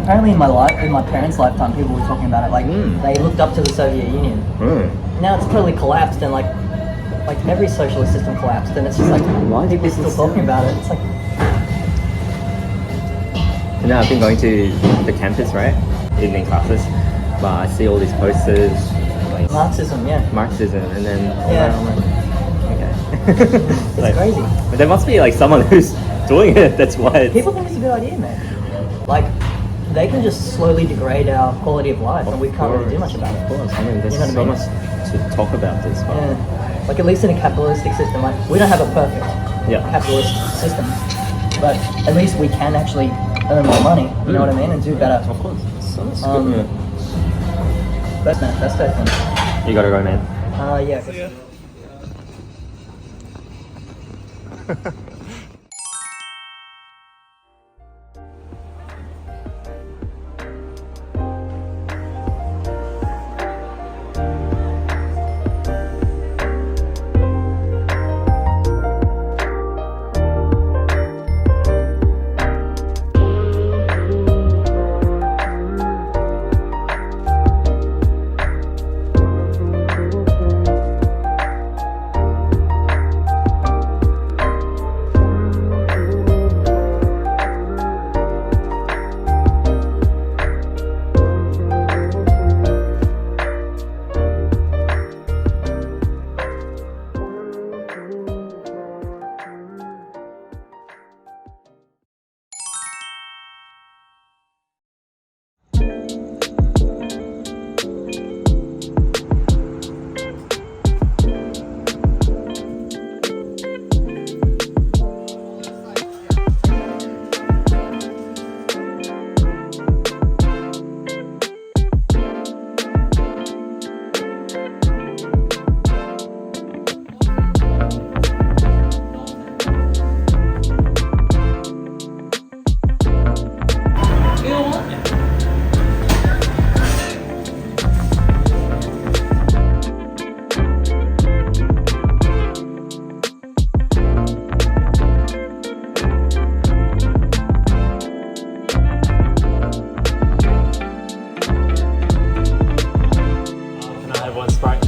Apparently in my parents' lifetime, people were talking about it. Like they looked up to the Soviet Union. Now it's totally collapsed, and like every socialist system collapsed, and it's just like people are still talking about it. It's like. Now I've been going to the campus, right? Evening classes, but I see all these posters. Like Marxism, yeah. Marxism, and then I'm like, okay. It's crazy. But there must be like someone who's doing it. That's why people think it's a good idea, man. Like. They can just slowly degrade our quality of life, and we can't really do much about it. Of course, I mean, there's so much to talk about this. Yeah. Like at least in a capitalistic system, like we don't have a perfect capitalist system, but at least we can actually earn more money. You know what I mean, and do better. Of course. So that's good. That's definitely. You gotta go, man. Yeah. Sprite.